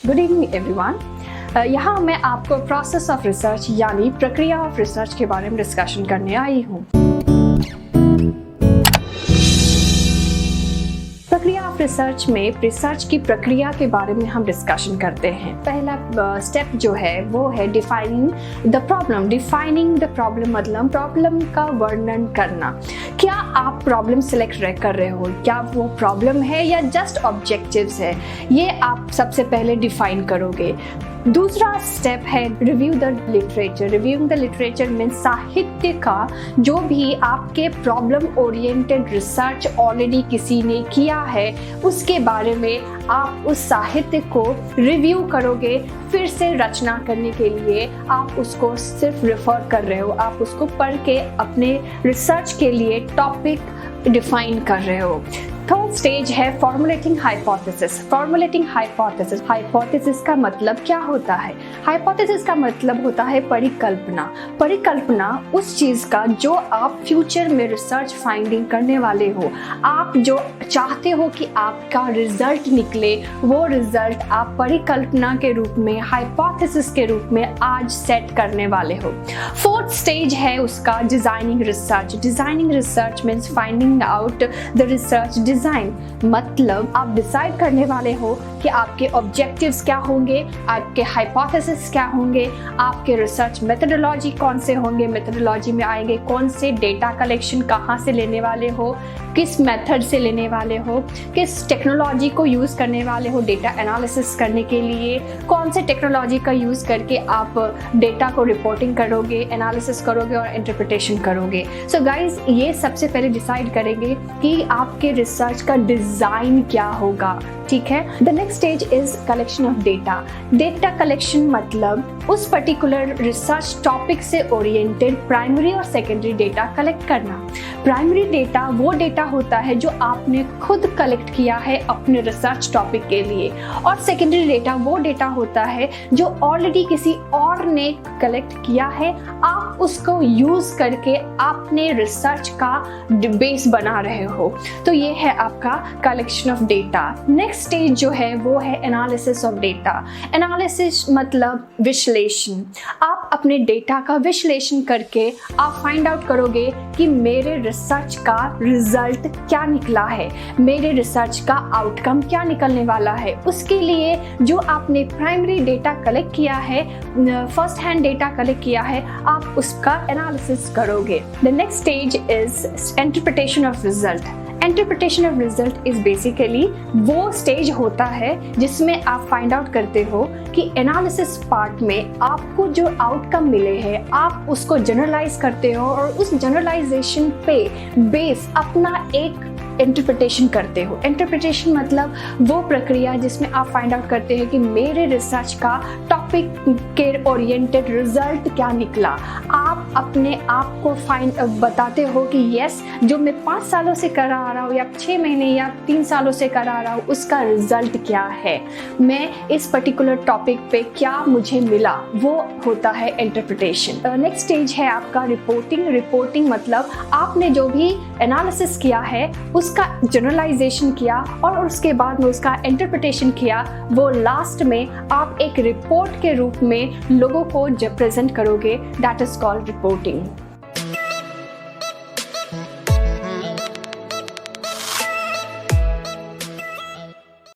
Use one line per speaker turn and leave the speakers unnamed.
Good evening everyone. यहाँ मैं आपको प्रोसेस ऑफ रिसर्च यानी प्रक्रिया ऑफ रिसर्च के बारे में डिस्कशन करने आई हूँ। प्रक्रिया ऑफ रिसर्च में रिसर्च की प्रक्रिया के बारे में हम डिस्कशन करते हैं। पहला स्टेप जो है वो है defining the problem. Defining the problem मतलब प्रॉब्लम का वर्णन करना। क्या आप प्रॉब्लम सिलेक्ट कर रहे हो, क्या वो प्रॉब्लम है या जस्ट ऑब्जेक्टिव्स है, ये आप सबसे पहले डिफाइन करोगे। दूसरा स्टेप है review the literature. Reviewing the literature means साहित्य का जो भी आपके प्रॉब्लम ओरिएंटेड रिसर्च ऑलरेडी किसी ने किया है उसके बारे में आप उस साहित्य को रिव्यू करोगे। फिर से रचना करने के लिए आप उसको सिर्फ रेफर कर रहे हो, आप उसको पढ़ के अपने रिसर्च के लिए टॉपिक डिफाइन कर रहे हो। थर्ड स्टेज है formulating hypothesis. Formulating hypothesis. Hypothesis का मतलब क्या होता है? हाइपोथेसिस का मतलब होता है परिकल्पना। परिकल्पना उस चीज का जो आप फ्यूचर में रिसर्च फाइंडिंग करने वाले हो, आप जो चाहते हो कि आपका रिजल्ट निकले, वो रिजल्ट आप परिकल्पना के रूप में, हाइपोथेसिस के रूप में आज सेट करने वाले हो। फोर्थ स्टेज है उसका designing research. Designing research means finding out the research design. मतलब आप डिसाइड करने वाले हो कि आपके ऑब्जेक्टिव्स क्या होंगे, आपके हाइपोथेसिस क्या होंगे, आपके रिसर्च मेथोडोलॉजी कौन से होंगे, मेथोडोलॉजी में आएंगे कौन से डेटा कलेक्शन कहाँ से लेने वाले हो, किस मेथड से लेने वाले हो, किस टेक्नोलॉजी को यूज़ करने वाले हो डेटा एनालिसिस करने के लिए, कौन से टेक्नोलॉजी का यूज़ करके आप डेटा को रिपोर्टिंग करोगे, एनालिसिस करोगे और इंटरप्रिटेशन करोगे। सो गाइज, ये सबसे पहले डिसाइड करेंगे कि आपके रिसर्च का डिज़ाइन क्या होगा। ठीक है। The next stage is collection of data. Data collection मतलब उस पर्टिकुलर रिसर्च टॉपिक से ओरिएंटेड प्राइमरी और सेकेंडरी डेटा कलेक्ट करना। प्राइमरी डेटा वो डेटा होता है जो आपने खुद कलेक्ट किया है अपने रिसर्च टॉपिक के लिए, और सेकेंडरी डेटा वो डेटा होता है जो ऑलरेडी किसी और ने कलेक्ट किया है, आप उसको यूज करके अपने रिसर्च का बेस बना रहे हो। तो ये है आपका collection of data. Next stage जो है वो है एनालिसिस ऑफ डेटा। एनालिसिस मतलब विश्लेषण। आप अपने डेटा का विश्लेषण करके आप फाइंड आउट करोगे कि मेरे रिसर्च का रिजल्ट क्या निकला है, मेरे रिसर्च का आउटकम क्या निकलने वाला है। उसके लिए जो आपने प्राइमरी डेटा कलेक्ट किया है, फर्स्ट हैंड डेटा कलेक्ट किया है, आप उसका एनालिसिस करोगे। The next stage is interpretation of result. Interpretation of result is basically वो स्टेज होता है जिसमें आप फाइंड आउट करते हो कि एनालिसिस पार्ट में आपको जो आउटकम मिले हैं आप उसको जनरलाइज करते हो और उस जनरलाइजेशन पे बेस अपना एक इंटरप्रिटेशन करते हो। इंटरप्रिटेशन मतलब वो प्रक्रिया जिसमें आप फाइंड आउट करते हैं कि मेरे रिसर्च का टॉपिक के ओरिएंटेड रिजल्ट क्या निकला। आप अपने आप को बताते हो कि यस, जो मैं 5 सालों से कर रहा हूँ या 6 महीने या 3 सालों से कर रहा हूँ उसका रिजल्ट क्या है, मैं इस पर्टिकुलर टॉपिक पे क्या मुझे मिला, वो होता है इंटरप्रिटेशन। नेक्स्ट स्टेज है आपका रिपोर्टिंग। रिपोर्टिंग मतलब आपने जो भी एनालिसिस किया है उसका जनरलाइजेशन किया और उसके बाद में उसका इंटरप्रिटेशन किया, वो लास्ट में आप एक रिपोर्ट के रूप में लोगों को जब प्रेजेंट करोगे, दैट इज कॉल्ड रिपोर्टिंग।